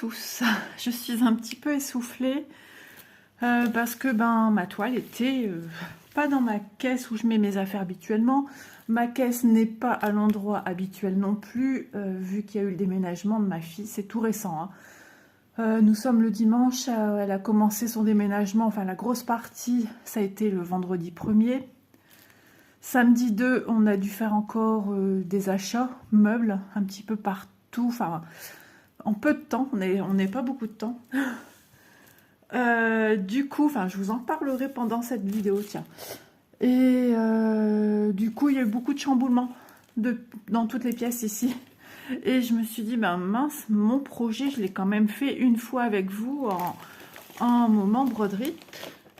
tous, je suis un petit peu essoufflée parce que ma toile était pas dans ma caisse où je mets mes affaires habituellement. Ma caisse n'est pas à l'endroit habituel non plus, vu qu'il y a eu le déménagement de ma fille, c'est tout récent. Nous sommes le dimanche, elle a commencé son déménagement, enfin la grosse partie, ça a été le vendredi 1er. Samedi 2, on a dû faire encore des achats, meubles, un petit peu partout, enfin en peu de temps, on n'est pas beaucoup de temps. Du coup, je vous en parlerai pendant cette vidéo, tiens. Et du coup, il y a eu beaucoup de chamboulements dans toutes les pièces ici. Et je me suis dit, mince, mon projet, je l'ai quand même fait une fois avec vous en moment broderie.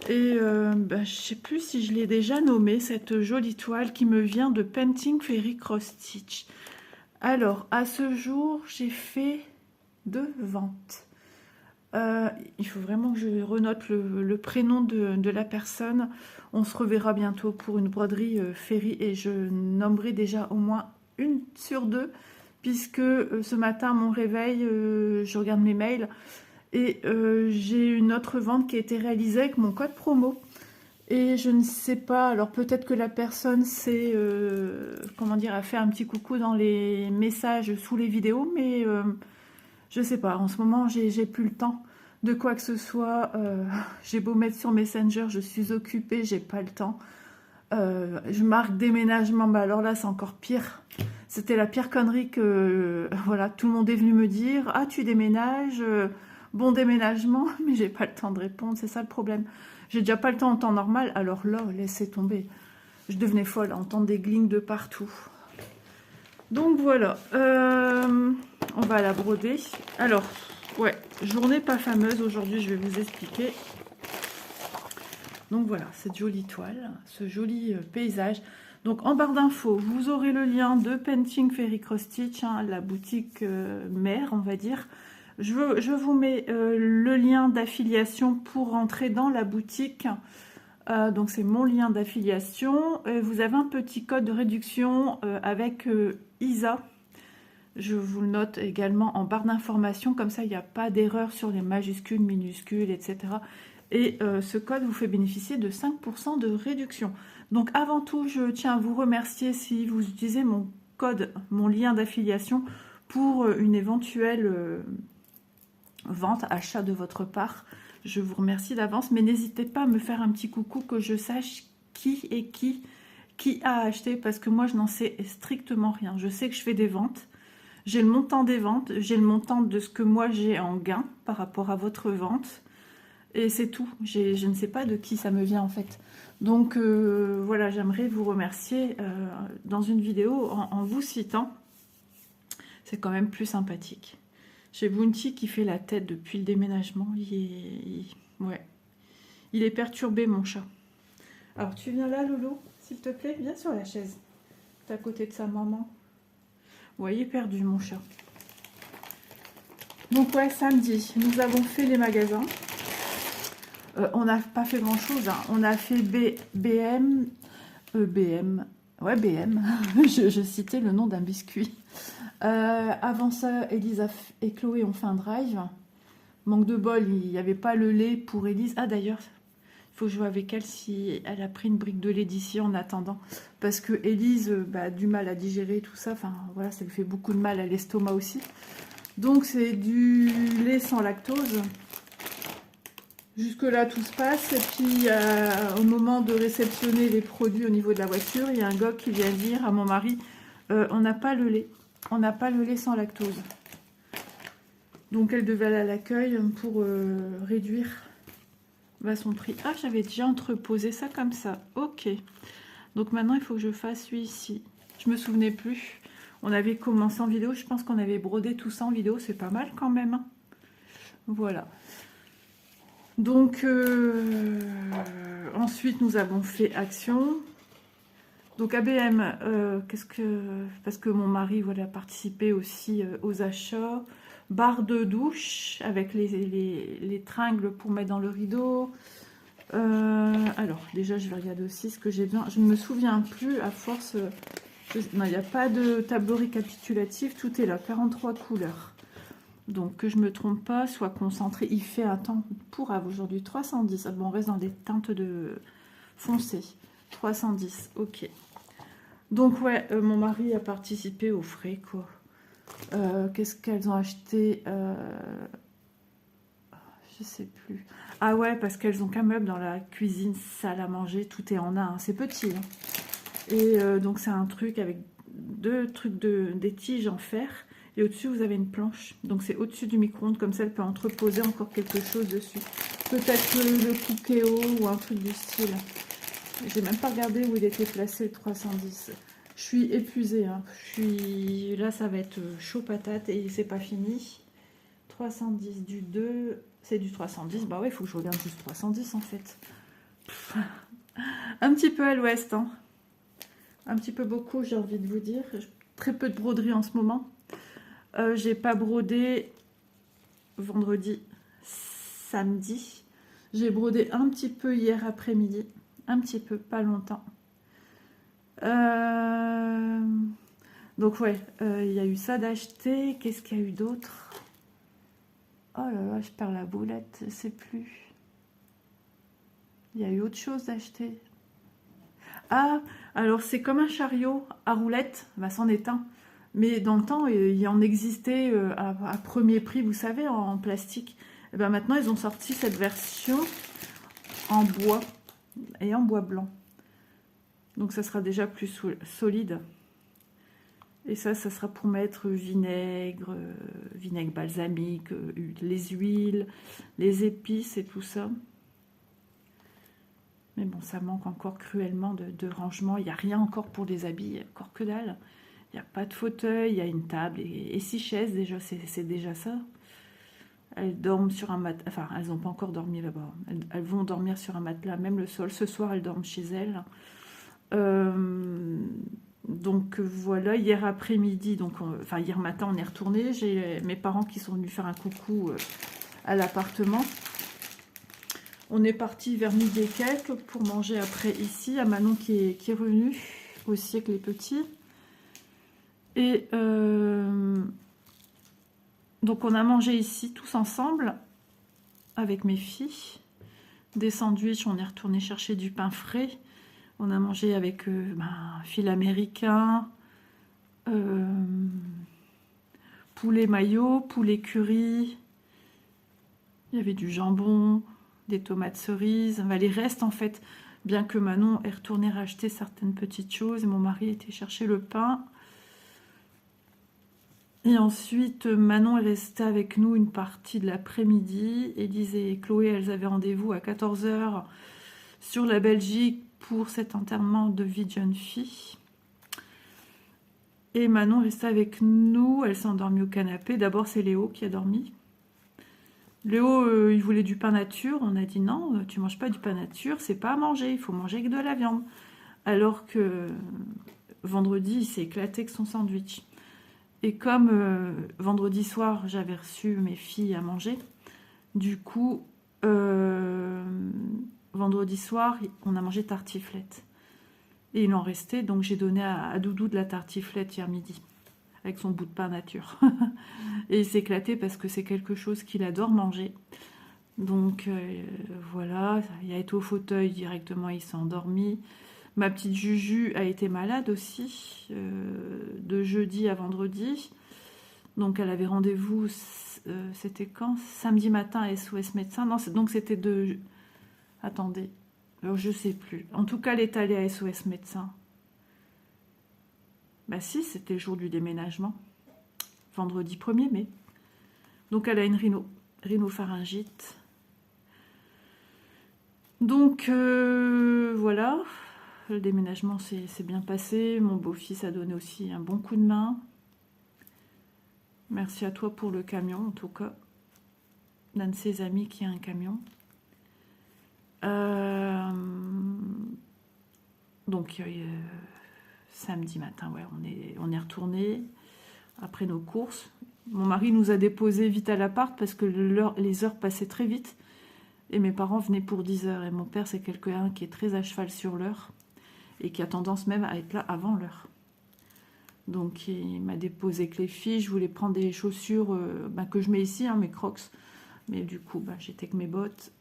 Et je sais plus si je l'ai déjà nommé, cette jolie toile qui me vient de Painting Fairy Cross Stitch. Alors, à ce jour, j'ai fait 2 ventes. Il faut vraiment que je renote le prénom de la personne. On se reverra bientôt pour une broderie Fairy et je nommerai déjà au moins 1 sur 2 puisque ce matin à mon réveil, je regarde mes mails et j'ai une autre vente qui a été réalisée avec mon code promo. Et je ne sais pas, alors peut-être que la personne sait, a fait un petit coucou dans les messages sous les vidéos, mais je sais pas, en ce moment j'ai plus le temps de quoi que ce soit. J'ai beau mettre sur Messenger, je suis occupée, j'ai pas le temps. Je marque déménagement, alors là c'est encore pire. C'était la pire connerie que voilà, tout le monde est venu me dire. Ah, tu déménages, bon déménagement, mais j'ai pas le temps de répondre, c'est ça le problème. J'ai déjà pas le temps en temps normal, alors là, laissez tomber. Je devenais folle à entendre des glings de partout. Donc voilà, on va la broder. Alors, ouais, journée pas fameuse aujourd'hui, je vais vous expliquer. Donc voilà, cette jolie toile, ce joli paysage. Donc en barre d'infos, vous aurez le lien de Painting Fairy Cross Stitch, la boutique mère, on va dire. Je vous mets le lien d'affiliation pour rentrer dans la boutique. Donc c'est mon lien d'affiliation. Vous avez un petit code de réduction avec Isa. Je vous le note également en barre d'information, comme ça il n'y a pas d'erreur sur les majuscules, minuscules, etc. Et ce code vous fait bénéficier de 5% de réduction. Donc avant tout, je tiens à vous remercier si vous utilisez mon code, mon lien d'affiliation pour une éventuelle vente, achat de votre part. Je vous remercie d'avance, mais n'hésitez pas à me faire un petit coucou que je sache qui a acheté, parce que moi je n'en sais strictement rien. Je sais que je fais des ventes, j'ai le montant des ventes, j'ai le montant de ce que moi j'ai en gain par rapport à votre vente, et c'est tout. Je ne sais pas de qui ça me vient en fait. Donc voilà, j'aimerais vous remercier dans une vidéo en vous citant. C'est quand même plus sympathique. J'ai Bounty qui fait la tête depuis le déménagement. Ouais. Il est perturbé, mon chat. Alors, tu viens là, Lolo, s'il te plaît? Viens sur la chaise. T'es à côté de sa maman. Ouais, il est perdu, mon chat. Donc, ouais, samedi, nous avons fait les magasins. On n'a pas fait grand-chose. On a fait BM. Ouais, BM. je citais le nom d'un biscuit. Avant ça, Elisa et Chloé ont fait un drive. Manque de bol, il n'y avait pas le lait pour Elise. Ah d'ailleurs, il faut jouer avec elle si elle a pris une brique de lait d'ici en attendant. Parce que Elise a du mal à digérer tout ça. Enfin voilà, ça lui fait beaucoup de mal à l'estomac aussi. Donc c'est du lait sans lactose. Jusque là tout se passe. Et puis au moment de réceptionner les produits au niveau de la voiture, il y a un gars qui vient dire à mon mari, on n'a pas le lait. On n'a pas le lait sans lactose. Donc elle devait aller à l'accueil pour réduire son prix. Ah, j'avais déjà entreposé ça comme ça. Ok. Donc maintenant, il faut que je fasse celui-ci. Je me souvenais plus. On avait commencé en vidéo. Je pense qu'on avait brodé tout ça en vidéo. C'est pas mal quand même. Voilà. Donc, ensuite, nous avons fait Action. Donc ABM, parce que mon mari a participé aussi aux achats. Barre de douche avec les tringles pour mettre dans le rideau. Alors, déjà, je vais regarder aussi ce que j'ai besoin. Je ne me souviens plus à force. Non, il n'y a pas de tableau récapitulatif. Tout est là, 43 couleurs. Donc, que je me trompe pas, sois concentré. Il fait un temps pour aujourd'hui 310. Bon, on reste dans des teintes de foncé. 310, ok. Donc, ouais, mon mari a participé aux frais, quoi. Qu'est-ce qu'elles ont acheté je sais plus. Ah ouais, parce qu'elles ont qu'un meuble dans la cuisine, salle à manger, tout est en un. Hein. C'est petit. Hein. Et donc, c'est un truc avec des tiges en fer. Et au-dessus, vous avez une planche. Donc, c'est au-dessus du micro-ondes. Comme ça, elle peut entreposer encore quelque chose dessus. Peut-être le Cookéo ou un truc du style. J'ai même pas regardé où il était placé, le 310. Je suis épuisée. Hein. Là, ça va être chaud patate et c'est pas fini. 310 du 2, c'est du 310. Bah ouais, il faut que je regarde juste 310 en fait. Un petit peu à l'ouest. Hein. Un petit peu beaucoup, j'ai envie de vous dire. Très peu de broderie en ce moment. J'ai pas brodé vendredi, samedi. J'ai brodé un petit peu hier après-midi. Un petit peu, pas longtemps. Donc ouais, il y a eu ça d'acheter. Qu'est-ce qu'il y a eu d'autre? Oh là là, je perds la boulette, je sais plus. Il y a eu autre chose d'acheter. Ah, alors c'est comme un chariot à roulettes, bah c'en est un. Mais dans le temps, il en existait à premier prix, vous savez, en plastique. Et ben maintenant, ils ont sorti cette version en bois et en bois blanc. Donc ça sera déjà plus solide. Et ça sera pour mettre vinaigre, vinaigre balsamique, les huiles, les épices et tout ça. Mais bon, ça manque encore cruellement de rangement. Il n'y a rien encore pour les habits, il n'y a encore que dalle. Il n'y a pas de fauteuil, il y a une table et 6 chaises déjà, c'est déjà ça. Elles dorment sur un matelas, enfin elles n'ont pas encore dormi là-bas. Elles vont dormir sur un matelas, même le sol. Ce soir, elles dorment chez elles. Donc voilà, hier après-midi, enfin hier matin, on est retourné. J'ai mes parents qui sont venus faire un coucou à l'appartement. On est parti vers midi et quelques pour manger après ici. À Manon qui est revenue aussi avec les petits. Et donc on a mangé ici tous ensemble avec mes filles. Des sandwichs, on est retourné chercher du pain frais. On a mangé avec fil américain, poulet mayo, poulet curry. Il y avait du jambon, des tomates cerises. Les restes en fait, bien que Manon est retournée racheter certaines petites choses. Et mon mari était chercher le pain. Et ensuite, Manon est restée avec nous une partie de l'après-midi. Élise et Chloé, elles avaient rendez-vous à 14 h sur la Belgique pour cet enterrement de vie de jeune fille. Et Manon restait avec nous. Elle s'est endormie au canapé. D'abord, c'est Léo qui a dormi. Léo, il voulait du pain nature. On a dit non, tu manges pas du pain nature, c'est pas à manger. Il faut manger avec de la viande. Alors que vendredi, il s'est éclaté avec son sandwich. Et comme vendredi soir, j'avais reçu mes filles à manger, du coup, vendredi soir, on a mangé tartiflette. Et il en restait, donc j'ai donné à Doudou de la tartiflette hier midi, avec son bout de pain nature. Et il s'est éclaté parce que c'est quelque chose qu'il adore manger. Donc voilà, il a été au fauteuil directement, il s'est endormi. Ma petite Juju a été malade aussi, de jeudi à vendredi. Donc elle avait rendez-vous, c'était quand? Samedi matin à SOS médecin. Non, donc c'était de... Attendez, alors, je sais plus. En tout cas, elle est allée à SOS médecin. Bah si, c'était le jour du déménagement. Vendredi 1er mai. Donc elle a une rhinopharyngite. Donc voilà. Le déménagement s'est bien passé. Mon beau-fils a donné aussi un bon coup de main. Merci à toi pour le camion, en tout cas. D'un de ses amis qui a un camion. Donc, samedi matin, ouais, on est retourné après nos courses. Mon mari nous a déposés vite à l'appart parce que les heures passaient très vite. Et mes parents venaient pour 10 h. Et mon père, c'est quelqu'un qui est très à cheval sur l'heure. Et qui a tendance même à être là avant l'heure. Donc il m'a déposé avec les filles. Je voulais prendre des chaussures que je mets ici, hein, mes Crocs. Mais du coup, j'étais avec mes bottes.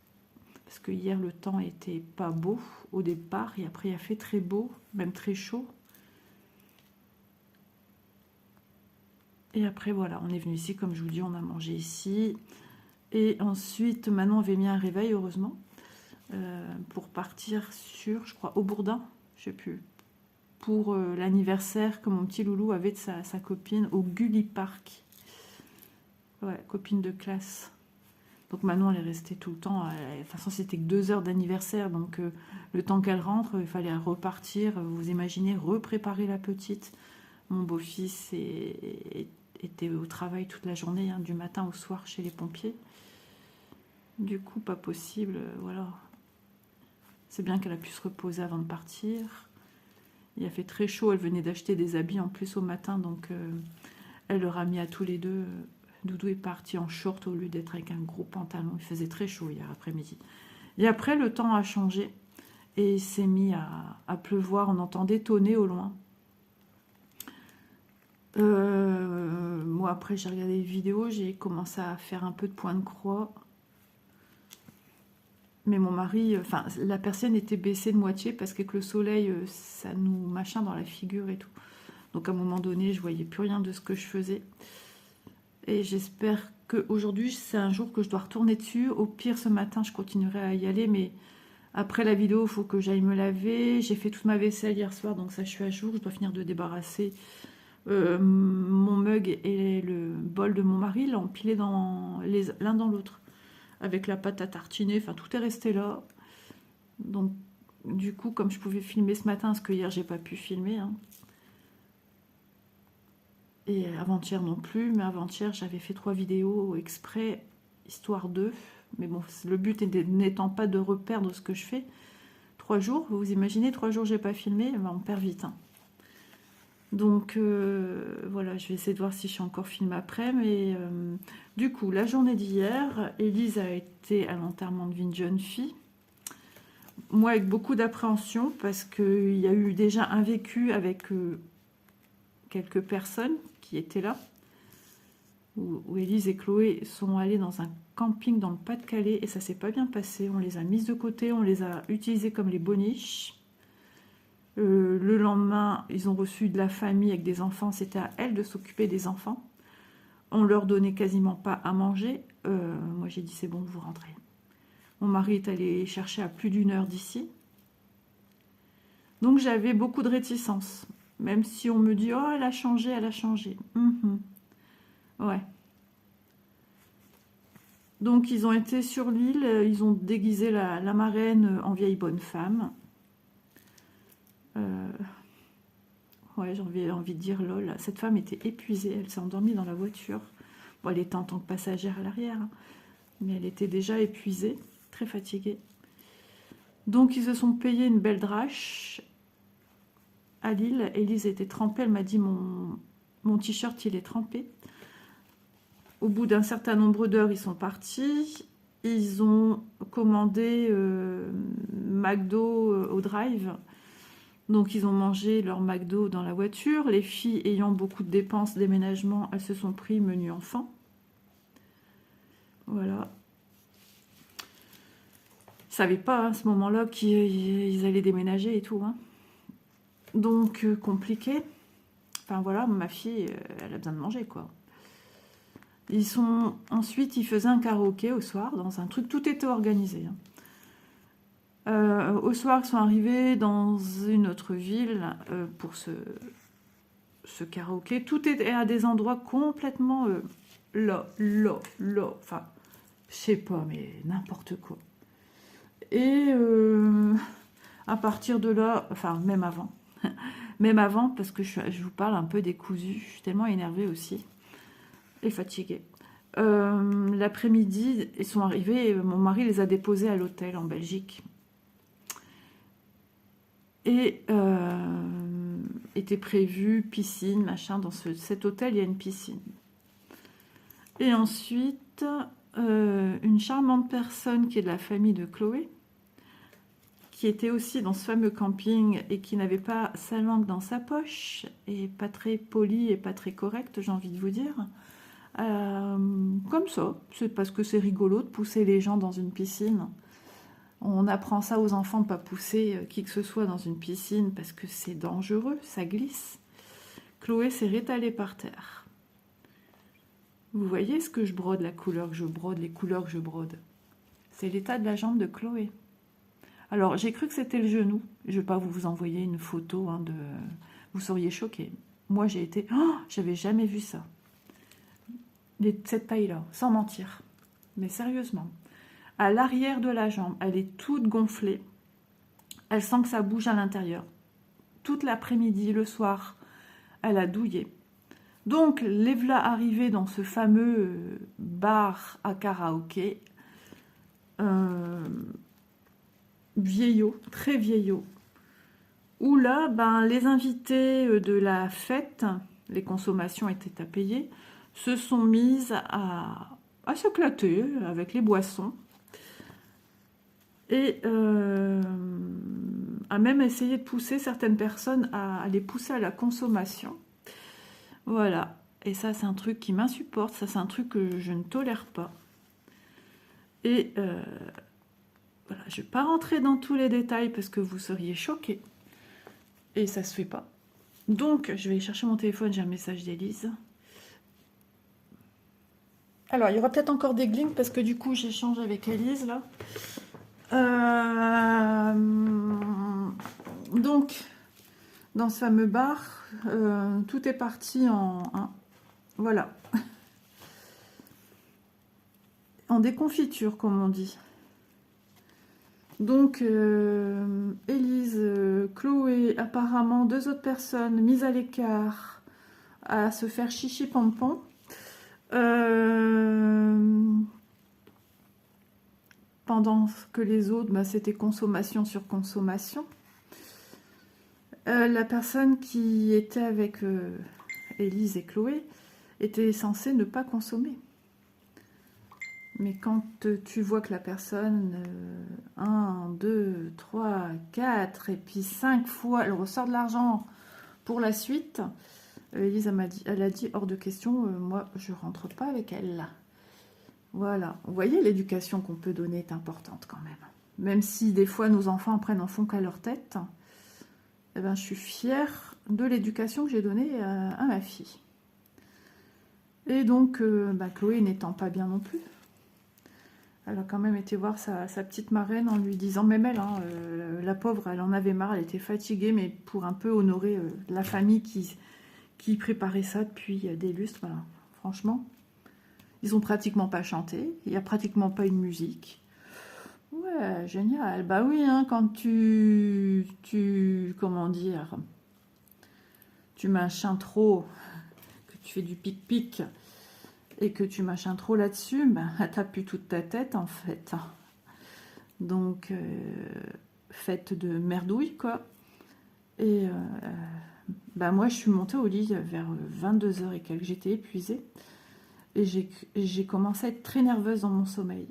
Parce que hier, le temps était pas beau au départ. Et après, il a fait très beau, même très chaud. Et après, voilà, on est venu ici. Comme je vous dis, on a mangé ici. Et ensuite, Manon avait mis un réveil, heureusement. Pour partir sur, je crois, au Bourdin. Je sais plus. Pour l'anniversaire que mon petit loulou avait de sa copine au Gulli Park. Ouais, copine de classe. Donc Manon, elle est restée tout le temps. De toute façon, c'était que 2 heures d'anniversaire. Donc, le temps qu'elle rentre, il fallait repartir. Vous imaginez, repréparer la petite. Mon beau-fils était au travail toute la journée, hein, du matin au soir chez les pompiers. Du coup, pas possible. Voilà. C'est bien qu'elle a pu se reposer avant de partir. Il a fait très chaud. Elle venait d'acheter des habits en plus au matin. Donc, elle leur a mis à tous les deux... Doudou est parti en short au lieu d'être avec un gros pantalon. Il faisait très chaud hier après-midi. Et après, le temps a changé. Et il s'est mis à pleuvoir. On entendait tonner au loin. Moi, après, j'ai regardé les vidéos. J'ai commencé à faire un peu de point de croix. Mais mon mari... Enfin, la persienne était baissée de moitié parce qu'avec le soleil, ça nous machin dans la figure et tout. Donc, à un moment donné, je voyais plus rien de ce que je faisais. Et j'espère qu'aujourd'hui, c'est un jour que je dois retourner dessus. Au pire, ce matin, je continuerai à y aller. Mais après la vidéo, il faut que j'aille me laver. J'ai fait toute ma vaisselle hier soir, donc ça, je suis à jour. Je dois finir de débarrasser mon mug et le bol de mon mari, là, empilés l'un dans l'autre. Avec la pâte à tartiner. Enfin, tout est resté là. Donc, du coup, comme je pouvais filmer ce matin, parce que hier, j'ai pas pu filmer, hein. Et avant-hier non plus, mais avant-hier j'avais fait 3 vidéos exprès, histoire d'eux. Mais bon, le but n'étant pas de reperdre ce que je fais. 3 jours, vous imaginez, 3 jours j'ai pas filmé, on perd vite. Hein. Donc voilà, je vais essayer de voir si je suis encore filmé après. Mais du coup, la journée d'hier, Élise a été à l'enterrement de vie de jeune fille. Moi avec beaucoup d'appréhension parce qu'il y a eu déjà un vécu avec quelques personnes qui étaient là, où Élise et Chloé sont allées dans un camping dans le Pas-de-Calais et ça s'est pas bien passé. On les a mises de côté, on les a utilisées comme les boniches. Le lendemain, ils ont reçu de la famille avec des enfants. C'était à elles de s'occuper des enfants. On leur donnait quasiment pas à manger. Moi, j'ai dit c'est bon, vous rentrez. Mon mari est allé chercher à plus d'1 heure d'ici. Donc, j'avais beaucoup de réticence. Même si on me dit, oh, elle a changé, elle a changé. Ouais. Donc, ils ont été sur l'île, ils ont déguisé la marraine en vieille bonne femme. Ouais, j'ai envie de dire lol. Cette femme était épuisée, elle s'est endormie dans la voiture. Bon, elle était en tant que passagère à l'arrière, hein, mais elle était déjà épuisée, très fatiguée. Donc, ils se sont payés une belle drache à Lille. Élise était trempée, elle m'a dit mon t-shirt il est trempé. Au bout d'un certain nombre d'heures, ils sont partis. Ils ont commandé McDo au drive. Donc, ils ont mangé leur McDo dans la voiture. Les filles ayant beaucoup de dépenses déménagement, elles se sont pris menu enfant. Voilà. Ils ne savaient pas à ce moment-là qu'ils allaient déménager et tout. Hein. Donc, compliqué. Enfin, voilà, ma fille, elle a besoin de manger, quoi. Ensuite, ils faisaient un karaoké au soir, dans un truc, tout était organisé. Hein. Au soir, ils sont arrivés dans une autre ville pour ce karaoké. Tout était à des endroits complètement là, enfin, je sais pas, mais n'importe quoi. Et à partir de là, enfin, même avant, parce que je vous parle un peu décousu, je suis tellement énervée aussi. Et fatiguée. L'après-midi, ils sont arrivés, mon mari les a déposés à l'hôtel en Belgique. Et était prévu piscine, machin, dans cet hôtel, il y a une piscine. Et ensuite, une charmante personne qui est de la famille de Chloé, qui était aussi dans ce fameux camping et qui n'avait pas sa langue dans sa poche, et pas très poli et pas très correct, j'ai envie de vous dire. Comme ça, c'est parce que c'est rigolo de pousser les gens dans une piscine. On apprend ça aux enfants, pas pousser qui que ce soit dans une piscine parce que c'est dangereux, ça glisse. Chloé s'est rétalée par terre. Vous voyez ce que je brode, la couleur que je brode, les couleurs que je brode. C'est l'état de la jambe de Chloé. Alors, j'ai cru que c'était le genou. Je ne vais pas vous envoyer une photo de... Vous seriez choqués. Moi, j'ai été... Oh, j'avais jamais vu ça. Cette taille-là, sans mentir. Mais sérieusement. À l'arrière de la jambe, elle est toute gonflée. Elle sent que ça bouge à l'intérieur. Toute l'après-midi, le soir, elle a douillé. Donc, les voilà arrivés dans ce fameux bar à karaoké. Vieillot, très vieillot. Où là, les invités de la fête, les consommations étaient à payer, se sont mises à s'éclater avec les boissons. Et à même essayer de pousser certaines personnes à les pousser à la consommation. Voilà. Et ça, c'est un truc qui m'insupporte. Ça, c'est un truc que je ne tolère pas. Et voilà, je ne vais pas rentrer dans tous les détails parce que vous seriez choqués. Et ça se fait pas. Donc, je vais chercher mon téléphone. J'ai un message d'Élise. Alors, il y aura peut-être encore des glinks parce que du coup, j'échange avec Élise là. Donc, dans ce fameux bar, tout est parti voilà, en déconfiture, comme on dit. Donc, Élise, Chloé, apparemment 2 autres personnes mises à l'écart à se faire chichi pompon. Pendant que les autres, c'était consommation sur consommation. La personne qui était avec Élise et Chloé était censée ne pas consommer. Mais quand tu vois que la personne, 1, 2, 3, 4, et puis 5 fois, elle ressort de l'argent pour la suite, Élise elle a dit hors de question, moi je rentre pas avec elle. Voilà, vous voyez, l'éducation qu'on peut donner est importante quand même. Même si des fois nos enfants en font qu'à leur tête, je suis fière de l'éducation que j'ai donnée à ma fille. Et donc, Chloé n'étant pas bien non plus, elle a quand même été voir sa petite marraine en lui disant, même elle, la pauvre, elle en avait marre, elle était fatiguée, mais pour un peu honorer la famille qui préparait ça depuis des lustres, voilà. Franchement, ils ont pratiquement pas chanté, il n'y a pratiquement pas une musique. Ouais, génial. Bah oui, quand comment dire, tu machins trop, que tu fais du pic-pic et que tu machins trop là-dessus, t'as plus toute ta tête en fait. Donc, fête de merdouille quoi. Et moi je suis montée au lit vers 22h et quelques, j'étais épuisée. Et j'ai commencé à être très nerveuse dans mon sommeil.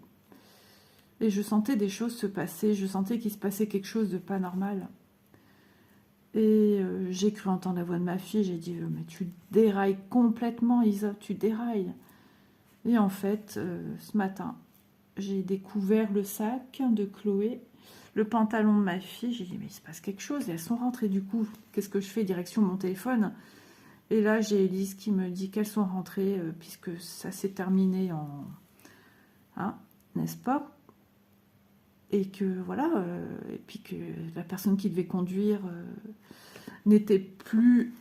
Et je sentais des choses se passer, je sentais qu'il se passait quelque chose de pas normal. Et j'ai cru entendre la voix de ma fille, j'ai dit mais tu dérailles complètement Isa, tu dérailles. Et en fait, ce matin, j'ai découvert le sac de Chloé, le pantalon de ma fille, j'ai dit mais il se passe quelque chose, et elles sont rentrées du coup, qu'est-ce que je fais, direction mon téléphone. Et là j'ai Élise qui me dit qu'elles sont rentrées, puisque ça s'est terminé en... n'est-ce pas? Et que voilà, et puis que la personne qui devait conduire n'était plus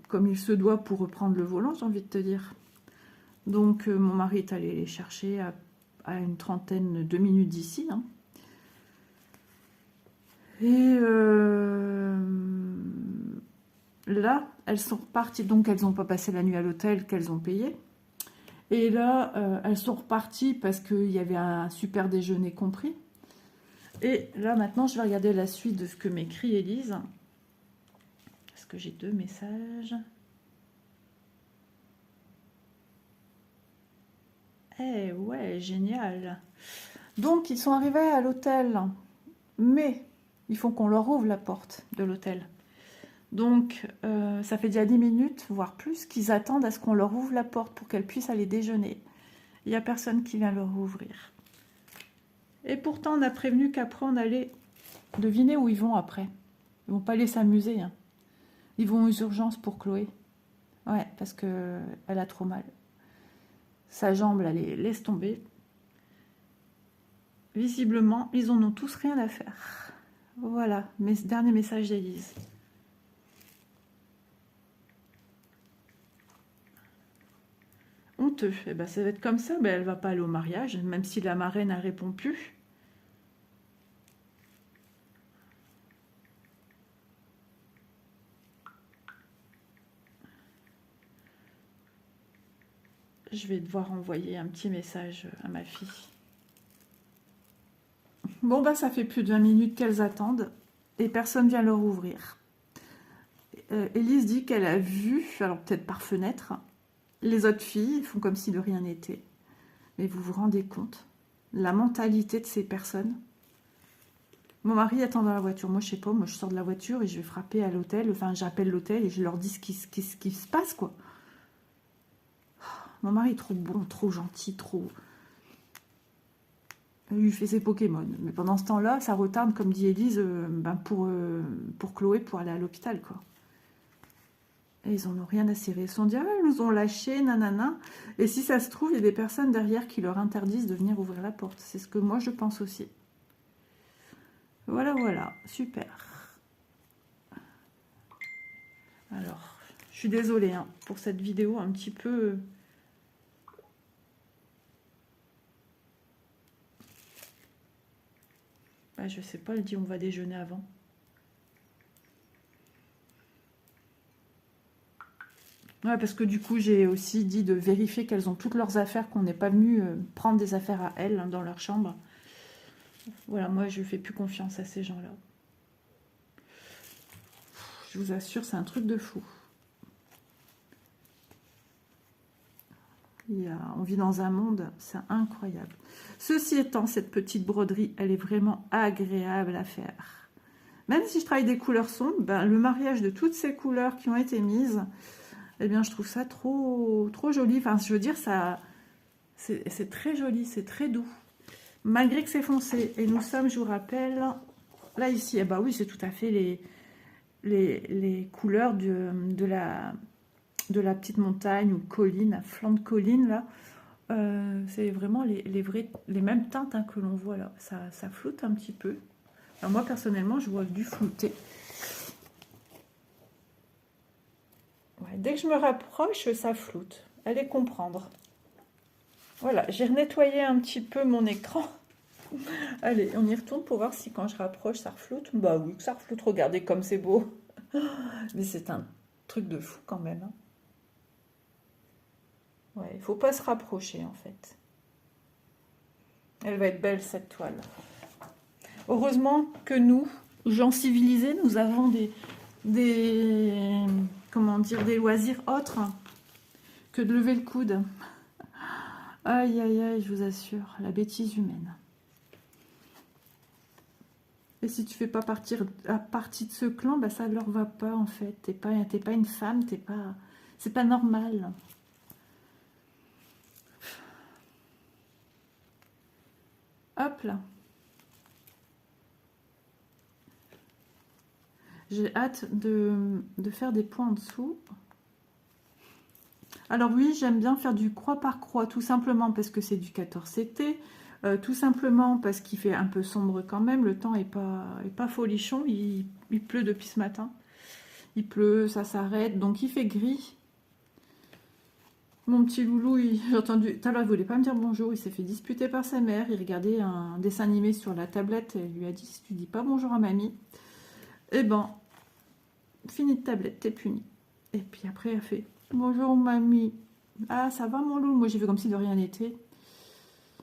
comme il se doit pour reprendre le volant, j'ai envie de te dire. Donc mon mari est allé les chercher à une trentaine de minutes d'ici. Et là, elles sont reparties, donc elles n'ont pas passé la nuit à l'hôtel qu'elles ont payé. Et là, elles sont reparties parce qu'il y avait un super déjeuner compris. Et là, maintenant, je vais regarder la suite de ce que m'écrit Élise. Parce que j'ai 2 messages. Eh ouais, génial. Donc, ils sont arrivés à l'hôtel, mais il faut qu'on leur ouvre la porte de l'hôtel. Donc, ça fait déjà 10 minutes, voire plus, qu'ils attendent à ce qu'on leur ouvre la porte pour qu'elles puissent aller déjeuner. Il n'y a personne qui vient leur ouvrir. Et pourtant, on a prévenu qu'après, on allait deviner où ils vont après. Ils vont pas aller s'amuser. Hein. Ils vont aux urgences pour Chloé. Ouais, parce que elle a trop mal. Sa jambe, elle les laisse tomber. Visiblement, ils en ont tous rien à faire. Voilà, mes derniers messages d'Élise. Honteux. Eh ben, ça va être comme ça. Ben, elle va pas aller au mariage, même si la marraine ne répond plus. Je vais devoir envoyer un petit message à ma fille. Bon, bah, ça fait plus de 20 minutes qu'elles attendent et personne vient leur ouvrir. Élise dit qu'elle a vu, alors peut-être par fenêtre, les autres filles font comme si de rien n'était. Mais vous vous rendez compte la mentalité de ces personnes? Mon mari attend dans la voiture. Moi, je sais pas, moi, je sors de la voiture et je vais frapper à l'hôtel. Enfin, j'appelle l'hôtel et je leur dis ce qui se passe, quoi. Mon mari est trop bon, trop gentil, trop... Il lui fait ses Pokémon. Mais pendant ce temps-là, ça retarde, comme dit Élise, pour Chloé, pour aller à l'hôpital, quoi. Et ils en ont rien à cirer. Ils se sont dit, ah, ils nous ont lâchés, nanana. Et si ça se trouve, il y a des personnes derrière qui leur interdisent de venir ouvrir la porte. C'est ce que moi, je pense aussi. Voilà, voilà. Super. Alors, je suis désolée hein, pour cette vidéo un petit peu... Bah, je sais pas, elle dit on va déjeuner avant. Ouais, parce que du coup, j'ai aussi dit de vérifier qu'elles ont toutes leurs affaires, qu'on n'est pas venu prendre des affaires à elles hein, dans leur chambre. Voilà, moi, je fais plus confiance à ces gens-là. Je vous assure, c'est un truc de fou. On vit dans un monde, c'est incroyable. Ceci étant, cette petite broderie, elle est vraiment agréable à faire. Même si je travaille des couleurs sombres, ben, le mariage de toutes ces couleurs qui ont été mises, eh bien, je trouve ça trop joli. Enfin, je veux dire, ça, c'est très joli, c'est très doux. Malgré que c'est foncé. Et nous sommes, je vous rappelle, là, ici, eh ben oui, c'est tout à fait les couleurs de la petite montagne ou colline, à flanc de colline, là. C'est vraiment les mêmes teintes hein, que l'on voit là. Ça floute un petit peu. Alors moi, personnellement, je vois du flouter. Ouais, dès que je me rapproche, ça floute. Allez comprendre. Voilà, j'ai nettoyé un petit peu mon écran. Allez, on y retourne pour voir si quand je rapproche, ça refloute. Bah oui, que ça refloute. Regardez comme c'est beau. Mais c'est un truc de fou quand même. Hein. Ouais, il faut pas se rapprocher en fait. Elle va être belle cette toile. Heureusement que nous, gens civilisés, nous avons comment dire, des loisirs autres que de lever le coude. Aïe, aïe, aïe, je vous assure, la bêtise humaine. Et si tu fais pas partie de ce clan, bah ça leur va pas en fait. T'es pas une femme, c'est pas normal. Hop là. J'ai hâte de faire des points en dessous. Alors oui, j'aime bien faire du croix par croix, tout simplement parce que c'est du 14CT, tout simplement parce qu'il fait un peu sombre quand même, le temps est pas folichon, il pleut depuis ce matin. Il pleut, ça s'arrête, donc il fait gris. Mon petit loulou, j'ai entendu, tout à l'heure il voulait pas me dire bonjour, il s'est fait disputer par sa mère, il regardait un dessin animé sur la tablette, elle lui a dit si tu dis pas bonjour à mamie, eh ben, fini de tablette, t'es puni. Et puis après elle fait bonjour mamie. Ah ça va mon loulou, moi j'ai fait comme si de rien n'était.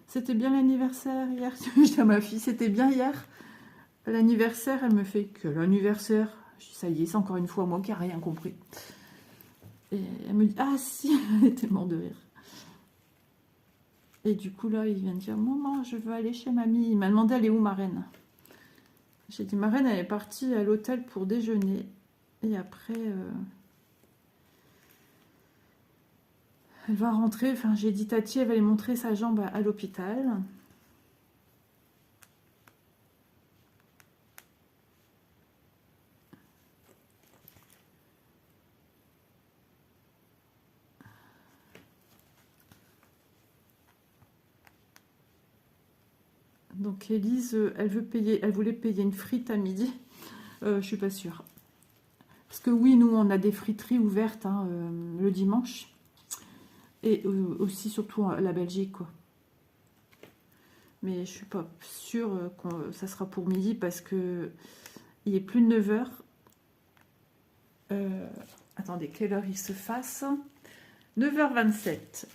C'était bien l'anniversaire hier. Je dis à ma fille, c'était bien hier. L'anniversaire, elle me fait que l'anniversaire. Je dis, ça y est, c'est encore une fois moi qui n'ai rien compris. Et elle me dit, ah si, elle était morte de rire. Et du coup, là, il vient de dire, maman, je veux aller chez mamie. Il m'a demandé, elle est où, ma reine? J'ai dit, ma reine, elle est partie à l'hôtel pour déjeuner. Et après, elle va rentrer. Enfin, j'ai dit, Tati, elle va aller montrer sa jambe à l'hôpital. Donc, Élise, elle voulait payer une frite à midi. Je suis pas sûre. Parce que oui, nous, on a des friteries ouvertes hein, le dimanche. Et aussi, surtout, la Belgique, quoi. Mais je suis pas sûre que ça sera pour midi parce que il est plus de 9 heures. Attendez, quelle heure il se fasse? 9h27.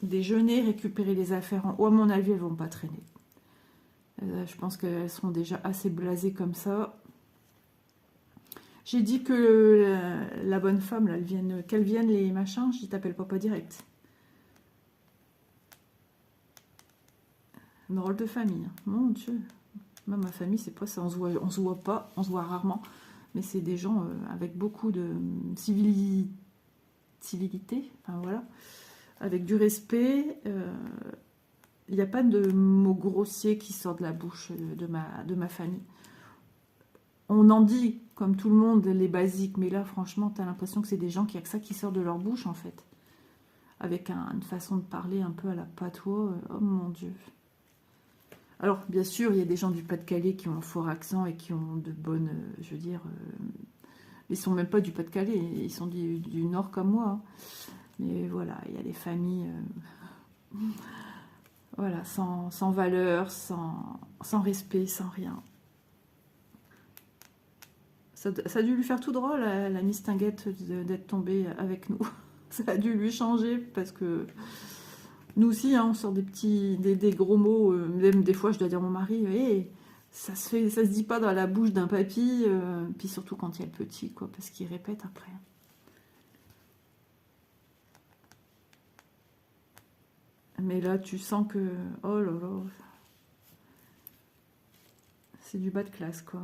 Déjeuner, récupérer les affaires en haut. À mon avis, elles vont pas traîner. Je pense qu'elles seront déjà assez blasées comme ça. J'ai dit que la bonne femme, là, qu'elle vienne les machins. Je t'appelle papa direct. Une drôle de famille. Mon Dieu. Moi, ma famille, c'est pas ça. On se voit pas. On se voit rarement. Mais c'est des gens avec beaucoup de civilité. Enfin, voilà. Avec du respect. Il n'y a pas de mots grossiers qui sortent de la bouche de ma famille. On en dit, comme tout le monde, les basiques. Mais là, franchement, tu as l'impression que c'est des gens qui a que ça qui sort de leur bouche, en fait. Avec une façon de parler un peu à la patois. Oh mon Dieu. Alors, bien sûr, il y a des gens du Pas-de-Calais qui ont un fort accent et qui ont de bonnes... je veux dire... ils sont même pas du Pas-de-Calais, ils sont du Nord comme moi. Hein. Mais voilà, il y a des familles... voilà, sans valeur, sans respect, sans rien. Ça a dû lui faire tout drôle, la mistinguette, d'être tombée avec nous. Ça a dû lui changer, parce que... Nous aussi, hein, on sort des gros mots. Même des fois, je dois dire à mon mari, hey, ça se dit pas dans la bouche d'un papy. Puis surtout quand il y a le petit, quoi, parce qu'il répète après. Mais là, tu sens que, oh là là, c'est du bas de classe, quoi.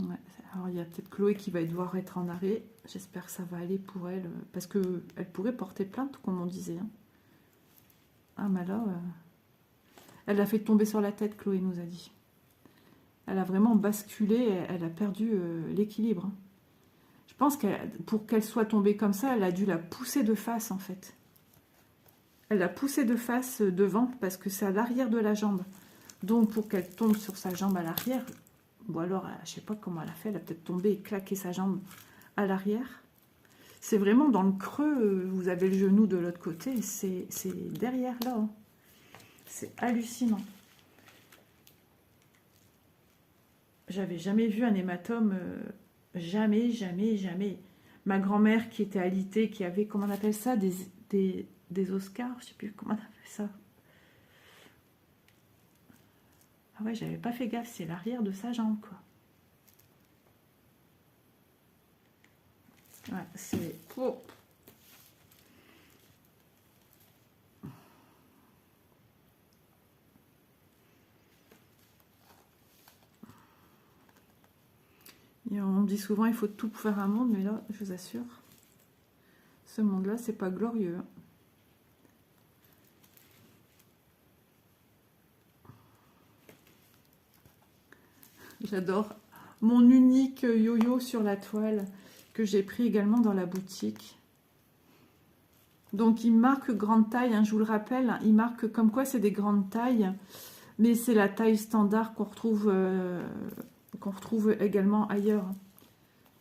Ouais. Alors, il y a peut-être Chloé qui va devoir être en arrêt. J'espère que ça va aller pour elle. Parce qu'elle pourrait porter plainte, comme on disait. Hein. Ah, mais là, elle l'a fait tomber sur la tête, Chloé nous a dit. Elle a vraiment basculé, elle a perdu l'équilibre. Hein. Je pense que pour qu'elle soit tombée comme ça, elle a dû la pousser de face, en fait. Elle l'a poussée de face devant, parce que c'est à l'arrière de la jambe. Donc, pour qu'elle tombe sur sa jambe à l'arrière, ou alors, je ne sais pas comment elle a fait, elle a peut-être tombé et claqué sa jambe à l'arrière. C'est vraiment dans le creux, vous avez le genou de l'autre côté, c'est derrière là. Hein. C'est hallucinant. J'avais jamais vu un hématome, jamais, jamais, jamais. Ma grand-mère qui était alitée, qui avait, comment on appelle ça, des Oscars, je sais plus comment on appelle ça. Ah ouais, j'avais pas fait gaffe, c'est l'arrière de sa jambe, quoi. Ouais, c'est... Oh. Et on me dit souvent, il faut tout pour faire un monde, mais là, je vous assure, ce monde-là, c'est pas glorieux. J'adore mon unique yo-yo sur la toile que j'ai pris également dans la boutique. Donc il marque grande taille, hein, je vous le rappelle, il marque comme quoi c'est des grandes tailles, mais c'est la taille standard qu'on retrouve également ailleurs.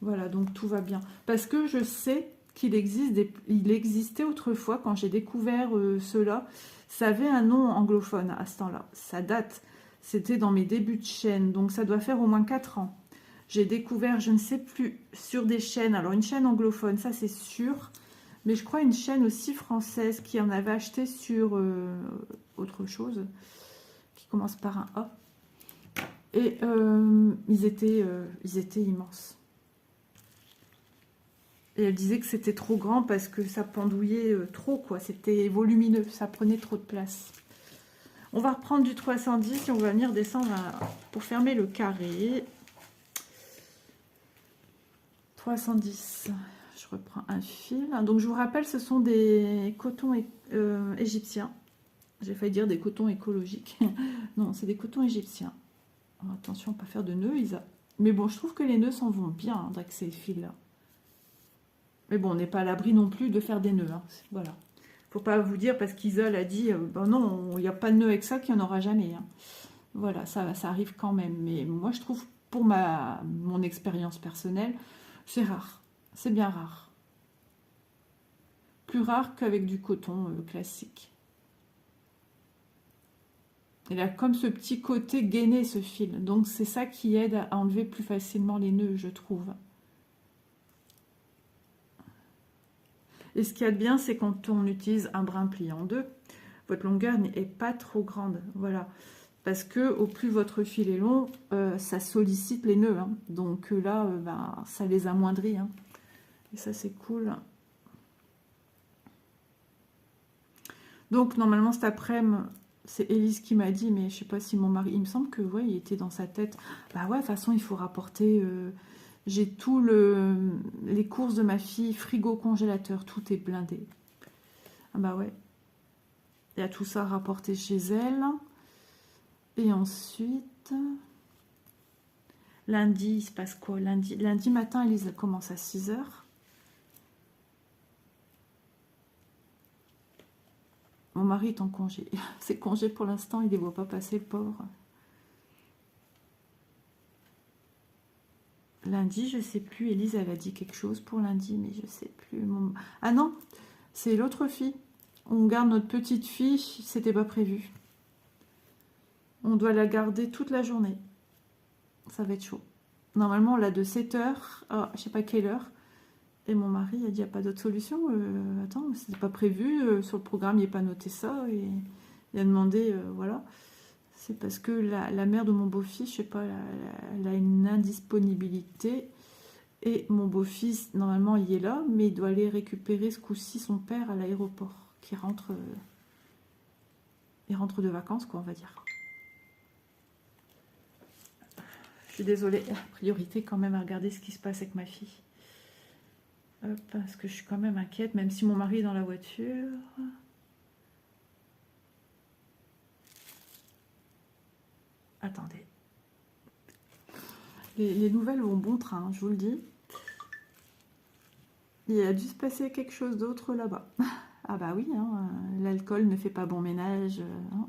Voilà, donc tout va bien. Parce que je sais qu'il existait autrefois, quand j'ai découvert cela, ça avait un nom anglophone à ce temps-là. Ça date, c'était dans mes débuts de chaîne, donc ça doit faire au moins 4 ans. J'ai découvert, je ne sais plus, sur des chaînes, alors une chaîne anglophone, ça c'est sûr, mais je crois une chaîne aussi française qui en avait acheté sur autre chose, qui commence par un A. Et ils étaient immenses. Et elle disait que c'était trop grand parce que ça pendouillait trop, quoi. C'était volumineux, ça prenait trop de place. On va reprendre du 310 et on va venir descendre pour fermer le carré. 310. Je reprends un fil. Donc je vous rappelle, ce sont des cotons égyptiens. J'ai failli dire des cotons écologiques. Non, c'est des cotons égyptiens. Alors, attention, pas faire de nœuds, Isa. Mais bon, je trouve que les nœuds s'en vont bien avec ces fils-là. Mais bon, on n'est pas à l'abri non plus de faire des nœuds. Hein. Voilà. Faut pas vous dire parce qu'Isa a dit, ben non, il n'y a pas de nœud avec ça, qu'il n'y en aura jamais. Hein. Voilà, ça arrive quand même. Mais moi, je trouve, pour mon expérience personnelle, c'est rare. C'est bien rare. Plus rare qu'avec du coton classique. Il a comme ce petit côté gainé, ce fil. Donc, c'est ça qui aide à enlever plus facilement les nœuds, je trouve. Et ce qu'il y a de bien, c'est quand on utilise un brin plié en deux, votre longueur n'est pas trop grande. Voilà. Parce que au plus votre fil est long, ça sollicite les nœuds. Hein. Donc là, ben, ça les amoindrit. Hein. Et ça, c'est cool. Donc, normalement, cet après-midi, c'est Élise qui m'a dit, mais je sais pas si mon mari... Il me semble que, ouais, il était dans sa tête. Bah ouais, de toute façon, il faut rapporter... j'ai tout les courses de ma fille, frigo, congélateur, tout est blindé. Ah bah ouais. Il y a tout ça rapporté chez elle. Et ensuite, lundi, il se passe quoi? Lundi matin, Elise commence à 6 h. Mon mari est en congé. C'est congé pour l'instant, il ne les voit pas passer, le pauvre. Lundi, je sais plus. Elise, elle a dit quelque chose pour lundi, mais je sais plus. Ah non, c'est l'autre fille. On garde notre petite fille, c'était pas prévu. On doit la garder toute la journée. Ça va être chaud. Normalement, on l'a de 7 h à je sais pas quelle heure. Et mon mari a dit, il n'y a pas d'autre solution. Attends, c'était pas prévu. Sur le programme, il n'est pas noté ça. Et il a demandé, voilà. C'est parce que la mère de mon beau-fils, je sais pas, elle a une indisponibilité. Et mon beau-fils, normalement, il est là, mais il doit aller récupérer ce coup-ci son père à l'aéroport, qui rentre, il rentre de vacances, quoi, on va dire. Je suis désolée, priorité quand même à regarder ce qui se passe avec ma fille. Hop, parce que je suis quand même inquiète, même si mon mari est dans la voiture. Attendez. Les nouvelles vont bon train, je vous le dis. Il a dû se passer quelque chose d'autre là-bas. Ah bah oui, hein, l'alcool ne fait pas bon ménage. Hein.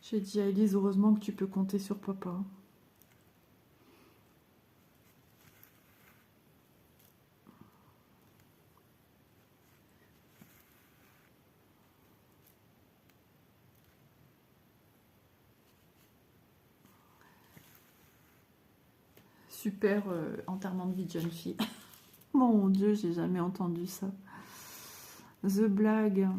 J'ai dit à Elise, heureusement que tu peux compter sur papa. Super enterrement de vie de jeune fille. Mon Dieu, j'ai jamais entendu ça. The blague.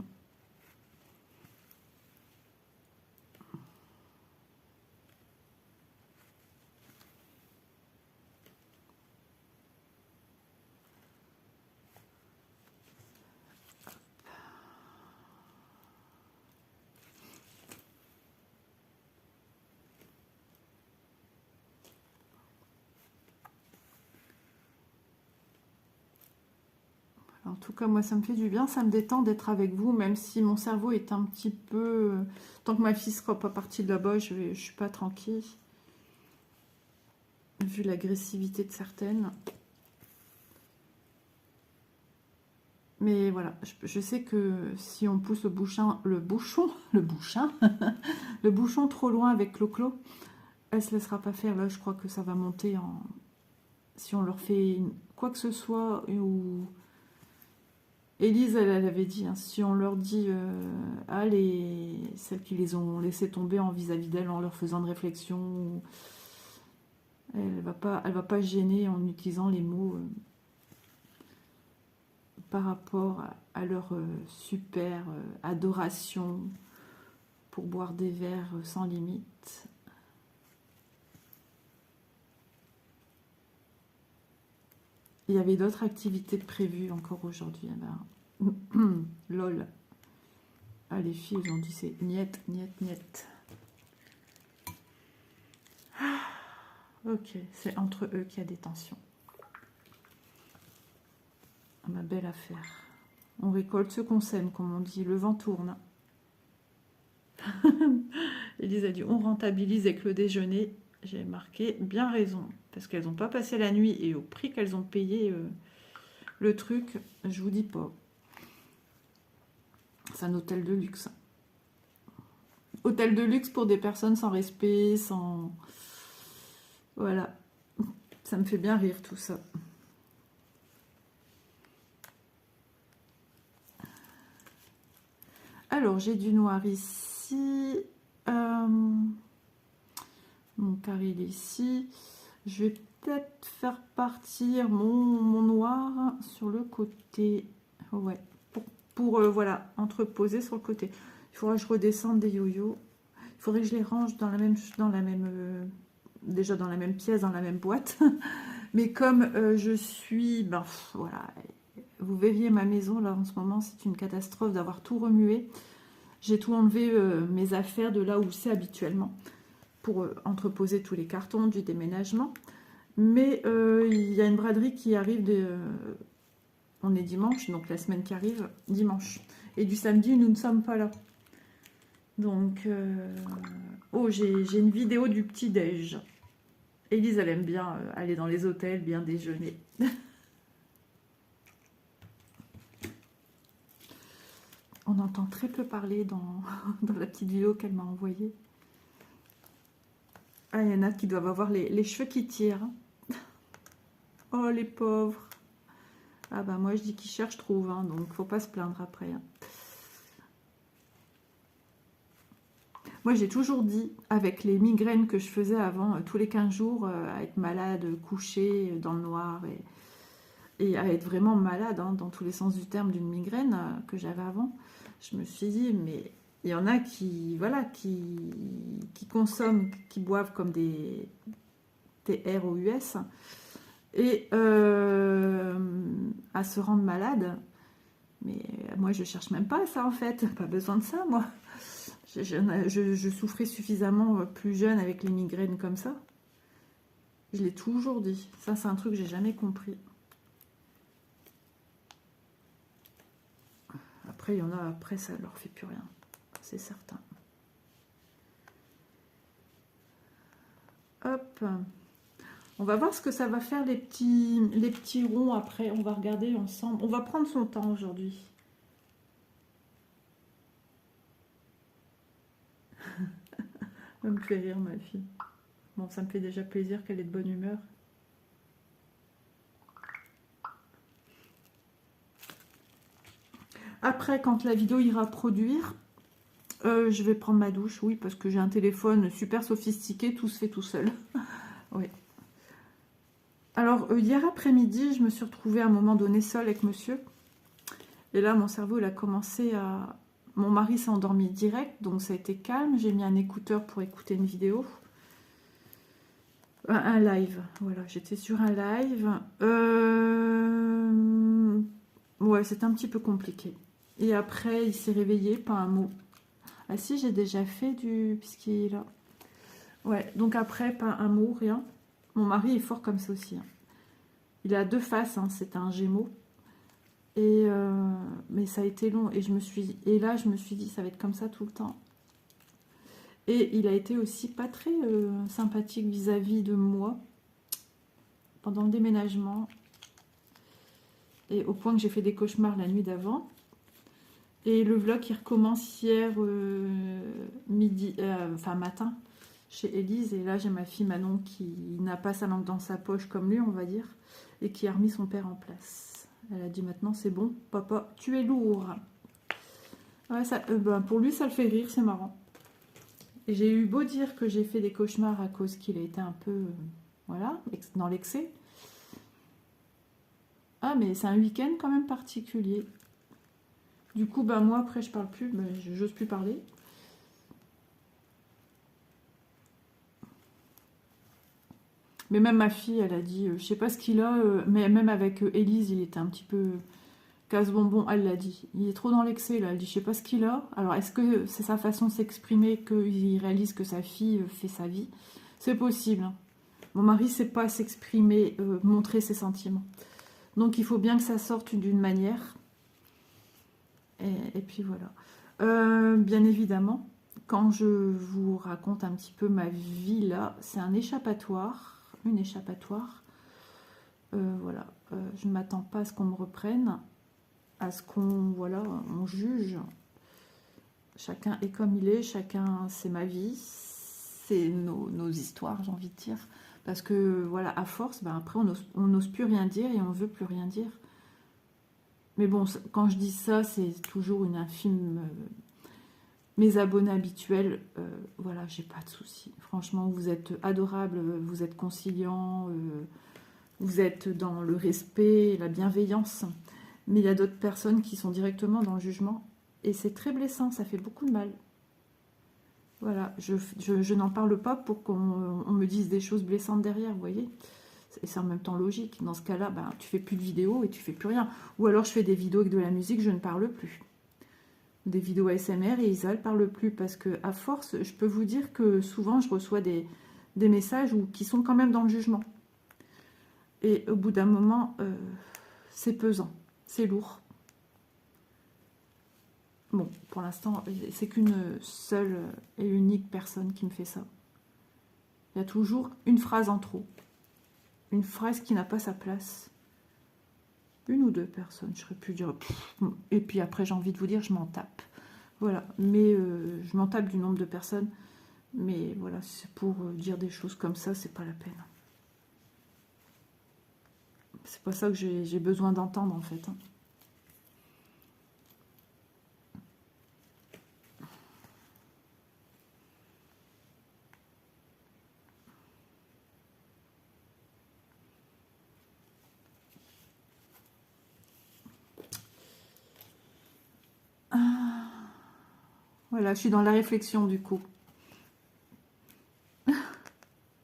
En tout cas, moi, ça me fait du bien, ça me détend d'être avec vous, même si mon cerveau est un petit peu... Tant que ma fille ne sera pas partie de là-bas, je ne suis pas tranquille. Vu l'agressivité de certaines. Mais voilà, je sais que si on pousse le bouchon trop loin avec Clo-Clo, elle se laissera pas faire. Là, je crois que ça va monter en... Si on leur fait quoi que ce soit, ou... Élise, elle avait dit, hein, si on leur dit, celles qui les ont laissé tomber en vis-à-vis d'elle en leur faisant de réflexion, elle va pas gêner en utilisant les mots par rapport à leur super adoration pour boire des verres sans limite. Il y avait d'autres activités prévues encore aujourd'hui. Eh ben, lol. Ah, les filles, ils ont dit c'est niet, niet, niet. Ok, c'est entre eux qu'il y a des tensions. Ma belle affaire. On récolte ce qu'on sème, comme on dit. Le vent tourne. Élise a dit on rentabilise avec le déjeuner. J'ai marqué bien raison. Parce qu'elles n'ont pas passé la nuit et au prix qu'elles ont payé le truc, je vous dis pas. C'est un hôtel de luxe. Hôtel de luxe pour des personnes sans respect, sans... Voilà. Ça me fait bien rire tout ça. Alors, j'ai du noir ici. Mon carré il est ici. Je vais peut-être faire partir mon noir sur le côté. Ouais. Pour voilà, entreposer sur le côté. Il faudra que je redescende des yo-yo. Il faudrait que je les range dans la même déjà dans la même pièce, dans la même boîte. Mais comme je suis, ben voilà, vous verriez ma maison là en ce moment, c'est une catastrophe d'avoir tout remué. J'ai tout enlevé mes affaires de là où c'est habituellement pour entreposer tous les cartons du déménagement. Mais il y a une braderie qui arrive on est dimanche, donc la semaine qui arrive, dimanche. Et du samedi, nous ne sommes pas là. Donc, oh, j'ai une vidéo du petit-déj. Élise, elle aime bien aller dans les hôtels, bien déjeuner. On entend très peu parler dans la petite vidéo qu'elle m'a envoyée. Ah, il y en a qui doivent avoir les cheveux qui tirent. Oh, les pauvres. Ah bah moi, je dis qui cherche, trouve. Hein, donc, faut pas se plaindre après. Hein. Moi, j'ai toujours dit, avec les migraines que je faisais avant, tous les 15 jours, à être malade, couchée dans le noir, et à être vraiment malade, hein, dans tous les sens du terme, d'une migraine que j'avais avant, je me suis dit, mais il y en a qui, voilà, qui consomment, qui boivent comme des TROUS, et à se rendre malade. Mais moi, je cherche même pas ça, en fait. Pas besoin de ça, moi. Je souffrais suffisamment plus jeune avec les migraines comme ça. Je l'ai toujours dit. Ça, c'est un truc que j'ai jamais compris. Après, il y en a, après, ça leur fait plus rien. C'est certain. Hop. On va voir ce que ça va faire, les petits ronds après. On va regarder ensemble. On va prendre son temps aujourd'hui. Ça me fait rire, ma fille. Bon, ça me fait déjà plaisir qu'elle ait de bonne humeur. Après, quand la vidéo ira produire, je vais prendre ma douche, oui, parce que j'ai un téléphone super sophistiqué, tout se fait tout seul. Oui. Alors, hier après-midi, je me suis retrouvée à un moment donné seule avec monsieur. Et là, mon cerveau, il a commencé à... Mon mari s'est endormi direct, donc ça a été calme. J'ai mis un écouteur pour écouter une vidéo. Un live, voilà, j'étais sur un live. Ouais, c'était un petit peu compliqué. Et après, il s'est réveillé, pas un mot. Ah si, j'ai déjà fait du... puisqu'il est là. Ouais, donc après, pas un mot, rien. Mon mari est fort comme ça aussi. Hein. Il a deux faces, hein, c'est un Gémeaux. Et mais ça a été long. Et là, je me suis dit, ça va être comme ça tout le temps. Et il a été aussi pas très sympathique vis-à-vis de moi pendant le déménagement. Et au point que j'ai fait des cauchemars la nuit d'avant. Et le vlog qui recommence hier matin chez Élise. Et là, j'ai ma fille Manon qui n'a pas sa langue dans sa poche comme lui, on va dire. Et qui a remis son père en place. Elle a dit maintenant, c'est bon, papa, tu es lourd. Ouais, ça, pour lui, ça le fait rire, c'est marrant. Et j'ai eu beau dire que j'ai fait des cauchemars à cause qu'il a été un peu, voilà, dans l'excès. Ah, mais c'est un week-end quand même particulier. Du coup, moi, après, je parle plus, j'ose plus parler. Mais même ma fille, elle a dit, je sais pas ce qu'il a, mais même avec Élise, il était un petit peu casse-bonbon, elle l'a dit. Il est trop dans l'excès, là. Elle dit, je sais pas ce qu'il a. Alors, est-ce que c'est sa façon de s'exprimer qu'il réalise que sa fille fait sa vie? C'est possible, hein. Mon mari sait pas s'exprimer, montrer ses sentiments. Donc, il faut bien que ça sorte d'une manière. Et puis, voilà. Bien évidemment, quand je vous raconte un petit peu ma vie, là, c'est un échappatoire. Une échappatoire. Voilà. Je ne m'attends pas à ce qu'on me reprenne, à ce qu'on, voilà, on juge. Chacun est comme il est, chacun, c'est ma vie, c'est nos histoires, j'ai envie de dire. Parce que, voilà, à force, ben après, on n'ose plus rien dire et on ne veut plus rien dire. Mais bon, quand je dis ça, c'est toujours une infime... mes abonnés habituels, voilà, j'ai pas de soucis. Franchement, vous êtes adorables, vous êtes conciliants, vous êtes dans le respect, la bienveillance. Mais il y a d'autres personnes qui sont directement dans le jugement. Et c'est très blessant, ça fait beaucoup de mal. Voilà, je n'en parle pas pour qu'on me dise des choses blessantes derrière, vous voyez. Et c'est en même temps logique. Dans ce cas-là, ben, tu fais plus de vidéos et tu fais plus rien. Ou alors je fais des vidéos avec de la musique, je ne parle plus. Des vidéos ASMR et Isa ne parle plus. Parce que à force, je peux vous dire que souvent je reçois des messages qui sont quand même dans le jugement. Et au bout d'un moment, c'est pesant, c'est lourd. Bon, pour l'instant, c'est qu'une seule et unique personne qui me fait ça. Il y a toujours une phrase en trop. Une phrase qui n'a pas sa place. Une ou deux personnes, je serais pu dire... Et puis après, j'ai envie de vous dire, je m'en tape. Voilà, mais je m'en tape du nombre de personnes. Mais voilà, c'est pour dire des choses comme ça, c'est pas la peine. C'est pas ça que j'ai besoin d'entendre, en fait. Voilà, je suis dans la réflexion, du coup.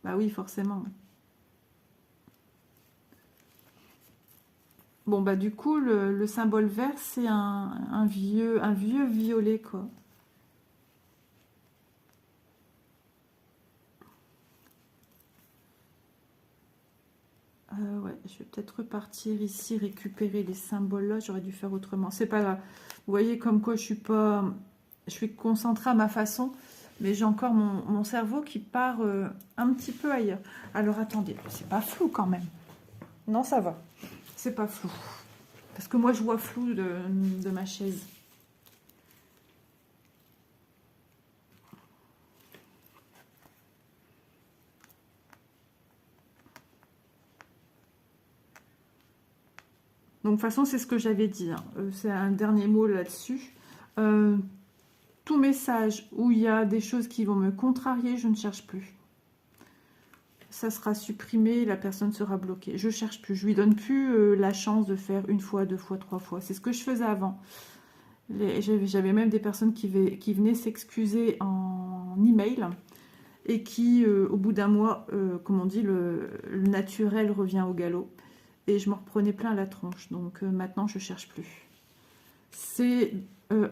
Bah oui, forcément. Bon, bah du coup, le symbole vert, c'est un vieux violet, quoi. Ouais, je vais peut-être repartir ici, récupérer les symboles là. J'aurais dû faire autrement. C'est pas grave. Vous voyez comme quoi je suis pas... Je suis concentrée à ma façon, mais j'ai encore mon cerveau qui part un petit peu ailleurs. Alors attendez, c'est pas flou quand même. Non, ça va. C'est pas flou. Parce que moi, je vois flou de ma chaise. Donc, de toute façon, c'est ce que j'avais dit, hein. C'est un dernier mot là-dessus. Tout message où il y a des choses qui vont me contrarier, je ne cherche plus. Ça sera supprimé, la personne sera bloquée. Je cherche plus, je lui donne plus la chance de faire une fois, deux fois, trois fois. C'est ce que je faisais avant. J'avais même des personnes qui venaient s'excuser en email et qui, au bout d'un mois, comme on dit, le naturel revient au galop. Et je me reprenais plein la tronche. Donc maintenant, je cherche plus. C'est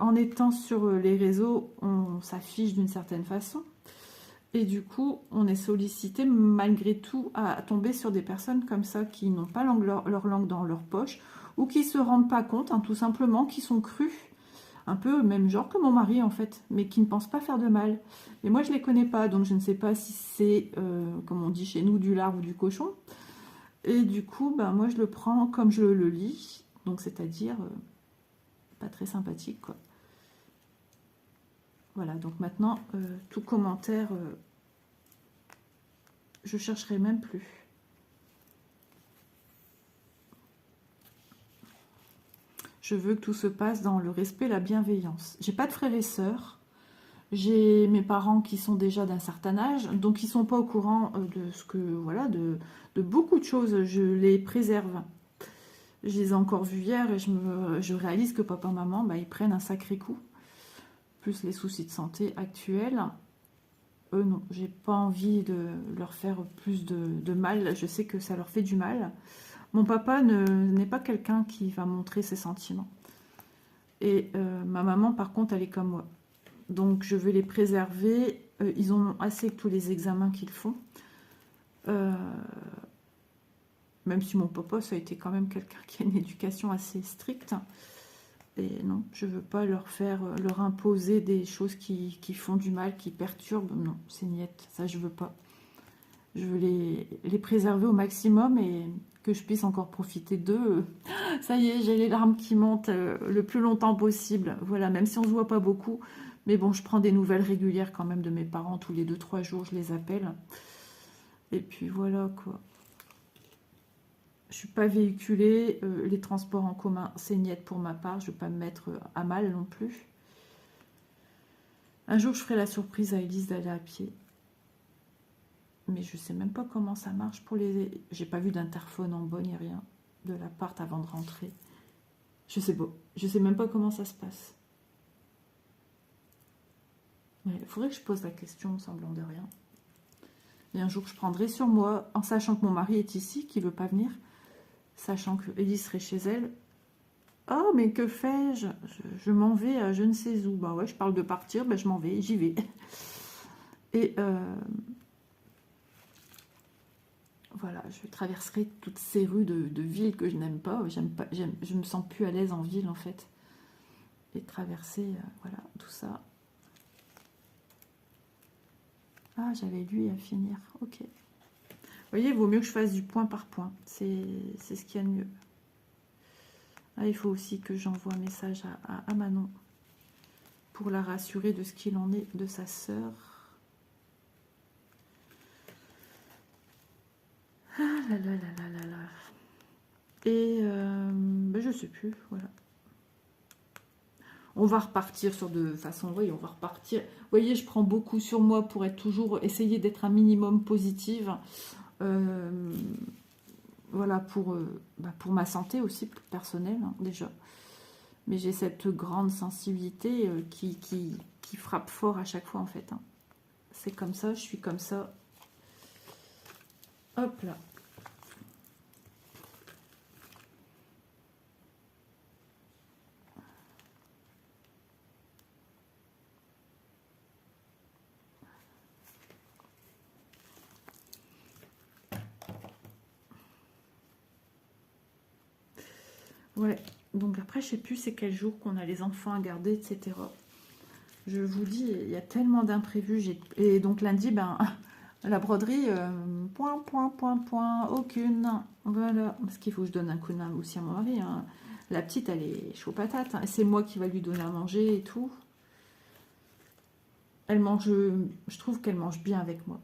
en étant sur les réseaux, on s'affiche d'une certaine façon. Et du coup, on est sollicité malgré tout à tomber sur des personnes comme ça qui n'ont pas leur langue dans leur poche ou qui ne se rendent pas compte, hein, tout simplement, qui sont crus. Un peu même genre que mon mari en fait, mais qui ne pensent pas faire de mal. Mais moi je les connais pas, donc je ne sais pas si c'est, comme on dit chez nous, du lard ou du cochon. Et du coup, bah, moi je le prends comme je le lis, donc c'est-à-dire pas très sympathique quoi. Voilà, donc maintenant, tout commentaire, je chercherai même plus. Je veux que tout se passe dans le respect et la bienveillance. J'ai pas de frères et sœurs. J'ai mes parents qui sont déjà d'un certain âge, donc ils sont pas au courant de ce que, voilà, de beaucoup de choses. Je les préserve. Je les ai encore vus hier et je réalise que papa et maman, bah, ils prennent un sacré coup. Plus les soucis de santé actuels. non, j'ai pas envie de leur faire plus de mal. Je sais que ça leur fait du mal. Mon papa n'est pas quelqu'un qui va montrer ses sentiments. Et ma maman, par contre, elle est comme moi. Donc, je vais les préserver. Ils ont assez que tous les examens qu'ils font. Euh, Même si mon papa, ça a été quand même quelqu'un qui a une éducation assez stricte. Et non, je veux pas leur imposer des choses qui font du mal, qui perturbent. Non, c'est niette, ça je veux pas. Je veux les préserver au maximum et que je puisse encore profiter d'eux. Ça y est, j'ai les larmes qui montent le plus longtemps possible. Voilà, même si on se voit pas beaucoup. Mais bon, je prends des nouvelles régulières quand même de mes parents. Tous les 2-3 jours, je les appelle. Et puis voilà, quoi. Je suis pas véhiculée. Les transports en commun, c'est niette pour ma part. Je ne veux pas me mettre à mal non plus. Un jour, je ferai la surprise à Elise d'aller à pied. Mais je sais même pas comment ça marche pour les... J'ai pas vu d'interphone en bas ni rien de l'appart avant de rentrer. Je sais pas. Je sais même pas comment ça se passe. Il faudrait que je pose la question, semblant de rien. Et un jour, je prendrai sur moi, en sachant que mon mari est ici, qu'il veut pas venir, sachant que Elise serait chez elle. Oh, mais que fais-je? Je m'en vais à je ne sais où. Bah ouais, je parle de partir, bah je m'en vais, j'y vais. Et voilà, je traverserai toutes ces rues de ville que je n'aime pas. Je me sens plus à l'aise en ville en fait. Et traverser, voilà, tout ça. Ah, j'avais lui à finir. Ok. Vous voyez, il vaut mieux que je fasse du point par point. C'est ce qu'il y a de mieux. Ah, il faut aussi que j'envoie un message à Manon pour la rassurer de ce qu'il en est de sa sœur. Ah là là là là là là. Et ben je sais plus, voilà. On va repartir sur de façon, oui, on va repartir. Vous voyez, je prends beaucoup sur moi pour être toujours, essayer d'être un minimum positive. Voilà, pour ma santé aussi, personnelle, hein, déjà. Mais j'ai cette grande sensibilité qui frappe fort à chaque fois, en fait. Hein. C'est comme ça, je suis comme ça. Hop là. Ouais, donc après, je sais plus c'est quel jour qu'on a les enfants à garder, etc. Je vous dis, il y a tellement d'imprévus. Et donc lundi, ben, la broderie, point, aucune. Voilà, parce qu'il faut que je donne un coup de main aussi à mon mari. Hein. La petite, elle est chaud patate. Hein. C'est moi qui va lui donner à manger et tout. Elle mange, je trouve qu'elle mange bien avec moi.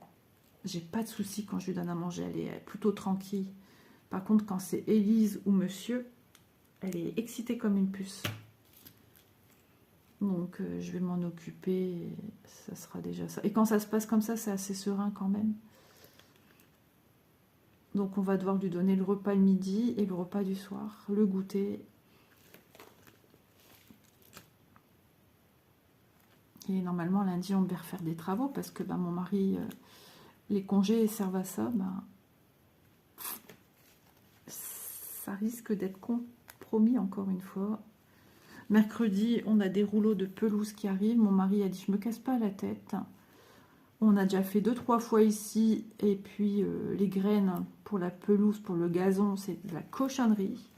J'ai pas de souci quand je lui donne à manger. Elle est plutôt tranquille. Par contre, quand c'est Élise ou Monsieur, elle est excitée comme une puce. Donc, je vais m'en occuper. Ça sera déjà ça. Et quand ça se passe comme ça, c'est assez serein quand même. Donc, on va devoir lui donner le repas le midi et le repas du soir. Le goûter. Et normalement, lundi, on devait refaire des travaux parce que ben, mon mari, les congés servent à ça. Ben, ça risque d'être compromis encore une fois. Mercredi, on a des rouleaux de pelouse qui arrivent. Mon mari a dit, je me casse pas la tête. On a déjà fait 2-3 fois ici. Et puis, les graines pour la pelouse, pour le gazon, c'est de la cochonnerie.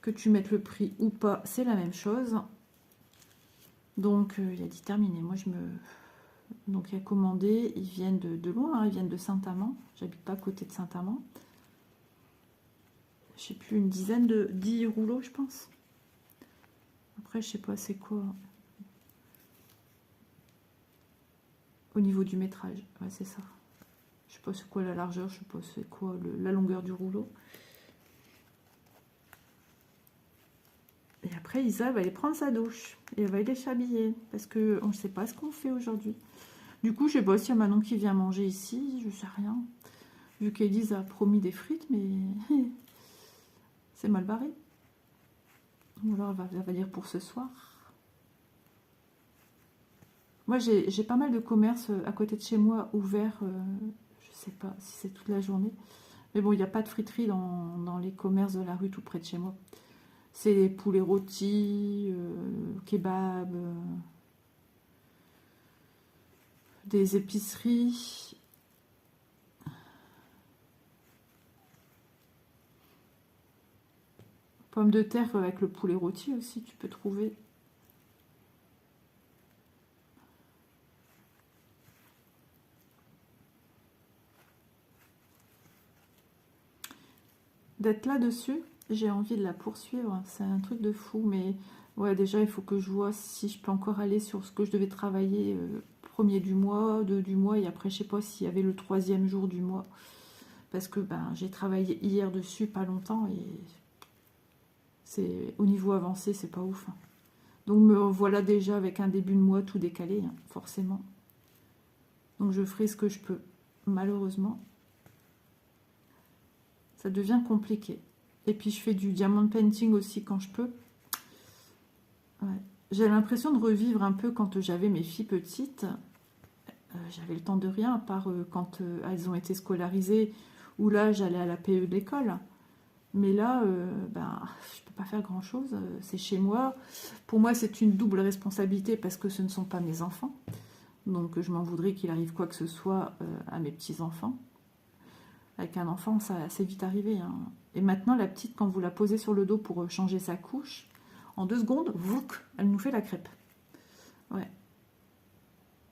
Que tu mettes le prix ou pas, c'est la même chose. Donc, il a dit, terminé. Moi, donc, il a commandé. Ils viennent de loin. Hein, ils viennent de Saint-Amand. J'habite pas à côté de Saint-Amand. Je sais plus, une dizaine de 10 rouleaux, je pense. Après, je sais pas c'est quoi. Au niveau du métrage, ouais, c'est ça. Je sais pas c'est quoi la largeur, je sais pas c'est quoi la longueur du rouleau. Et après, Isa va aller prendre sa douche. Et elle va aller s'habiller. Parce qu'on ne sait pas ce qu'on fait aujourd'hui. Du coup, je sais pas s'il y a Manon qui vient manger ici. Je sais rien. Vu qu'Élise a promis des frites, mais c'est mal barré. Ou alors elle va dire pour ce soir. Moi, j'ai pas mal de commerces à côté de chez moi ouverts. Je sais pas si c'est toute la journée. Mais bon, il n'y a pas de friterie dans les commerces de la rue tout près de chez moi. C'est des poulets rôtis, kebabs, des épiceries. Pommes de terre avec le poulet rôti aussi, tu peux trouver. D'être là-dessus, j'ai envie de la poursuivre. C'est un truc de fou, mais ouais, déjà, il faut que je vois si je peux encore aller sur ce que je devais travailler premier du mois, deux du mois, et après, je sais pas s'il y avait le troisième jour du mois. Parce que ben, j'ai travaillé hier dessus pas longtemps, et c'est au niveau avancé, c'est pas ouf. Donc me voilà déjà avec un début de mois tout décalé, hein, forcément. Donc je ferai ce que je peux. Malheureusement, ça devient compliqué. Et puis je fais du diamond painting aussi quand je peux. Ouais. J'ai l'impression de revivre un peu quand j'avais mes filles petites. J'avais le temps de rien, à part quand elles ont été scolarisées, ou là j'allais à la PE de l'école. Mais là, ben, je peux pas faire grand-chose. C'est chez moi. Pour moi, c'est une double responsabilité parce que ce ne sont pas mes enfants. Donc je m'en voudrais qu'il arrive quoi que ce soit à mes petits-enfants. Avec un enfant, ça c'est vite arrivé. Hein. Et maintenant, la petite, quand vous la posez sur le dos pour changer sa couche, en 2 secondes, vouc, elle nous fait la crêpe. Ouais,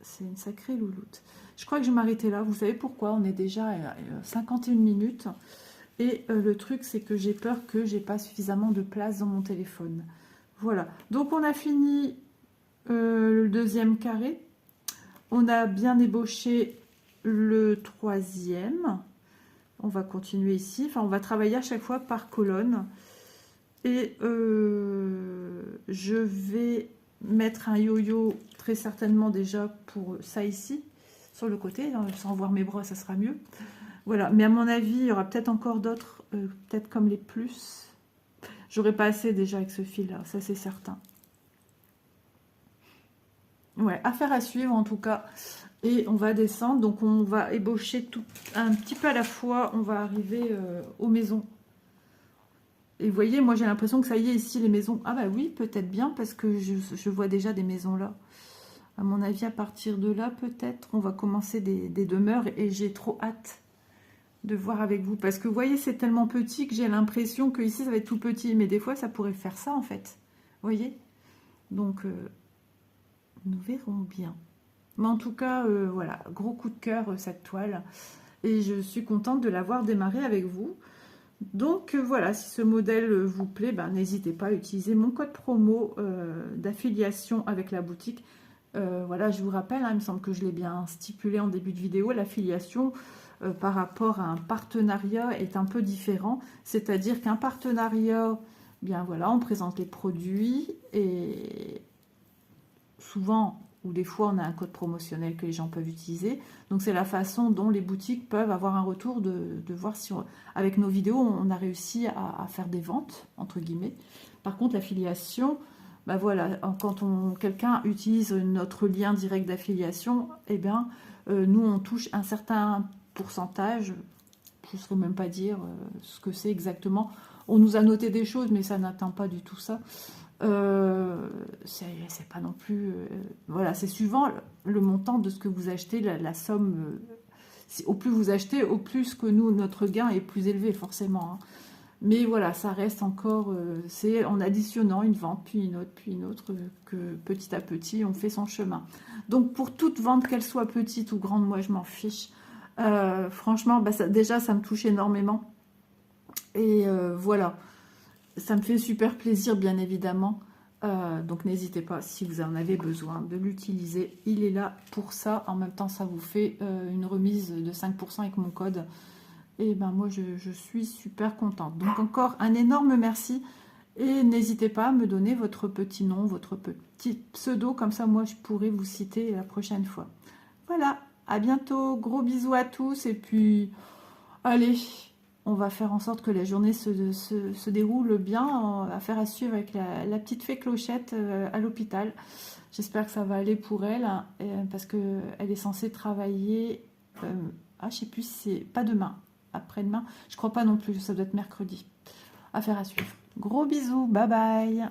c'est une sacrée louloute. Je crois que je vais m'arrêter là. Vous savez pourquoi? On est déjà à 51 minutes. Et le truc, c'est que j'ai peur que j'ai pas suffisamment de place dans mon téléphone. Voilà. Donc, on a fini le deuxième carré. On a bien ébauché le troisième. On va continuer ici. Enfin, on va travailler à chaque fois par colonne. Et je vais mettre un yo-yo très certainement déjà pour ça ici, sur le côté. Sans voir mes bras, ça sera mieux. Voilà. Mais à mon avis, il y aura peut-être encore d'autres, peut-être comme les plus. J'aurai pas assez déjà avec ce fil-là, ça c'est certain. Ouais, affaire à suivre en tout cas. Et on va descendre, donc on va ébaucher tout un petit peu à la fois. On va arriver aux maisons. Et vous voyez, moi j'ai l'impression que ça y est, ici les maisons. Ah bah oui, peut-être bien, parce que je vois déjà des maisons là. À mon avis, à partir de là, peut-être, on va commencer des demeures. Et j'ai trop hâte de voir avec vous. Parce que vous voyez, c'est tellement petit que j'ai l'impression que ici ça va être tout petit. Mais des fois, ça pourrait faire ça en fait. Vous voyez? Donc, nous verrons bien. Mais en tout cas, voilà, gros coup de cœur cette toile. Et je suis contente de l'avoir démarré avec vous. Donc voilà, si ce modèle vous plaît, ben, n'hésitez pas à utiliser mon code promo d'affiliation avec la boutique. Voilà, je vous rappelle, hein, il me semble que je l'ai bien stipulé en début de vidéo, l'affiliation par rapport à un partenariat est un peu différent. C'est-à-dire qu'un partenariat, bien voilà, on présente les produits et souvent ou des fois on a un code promotionnel que les gens peuvent utiliser. Donc c'est la façon dont les boutiques peuvent avoir un retour de voir si avec nos vidéos on a réussi à faire des ventes entre guillemets. Par contre l'affiliation, ben voilà, quand quelqu'un utilise notre lien direct d'affiliation, eh bien nous on touche un certain pourcentage, je ne saurais même pas dire ce que c'est exactement. On nous a noté des choses mais ça n'atteint pas du tout ça. C'est pas non plus voilà, c'est suivant le montant de ce que vous achetez, la somme au plus vous achetez, au plus que nous notre gain est plus élevé forcément, hein. Mais voilà, ça reste encore c'est en additionnant une vente puis une autre que petit à petit on fait son chemin. Donc pour toute vente, qu'elle soit petite ou grande, moi je m'en fiche. Franchement bah, déjà ça me touche énormément et voilà. Ça me fait super plaisir, bien évidemment. Donc, n'hésitez pas, si vous en avez besoin, de l'utiliser. Il est là pour ça. En même temps, ça vous fait une remise de 5% avec mon code. Et ben moi, je suis super contente. Donc, encore un énorme merci. Et n'hésitez pas à me donner votre petit nom, votre petit pseudo. Comme ça, moi, je pourrai vous citer la prochaine fois. Voilà, à bientôt. Gros bisous à tous. Et puis, allez... on va faire en sorte que la journée se déroule bien. Affaire à suivre avec la petite fée Clochette à l'hôpital. J'espère que ça va aller pour elle, hein, parce qu'elle est censée travailler, je sais plus si c'est pas demain, après-demain. Je crois pas non plus, ça doit être mercredi. Affaire à suivre. Gros bisous, bye bye.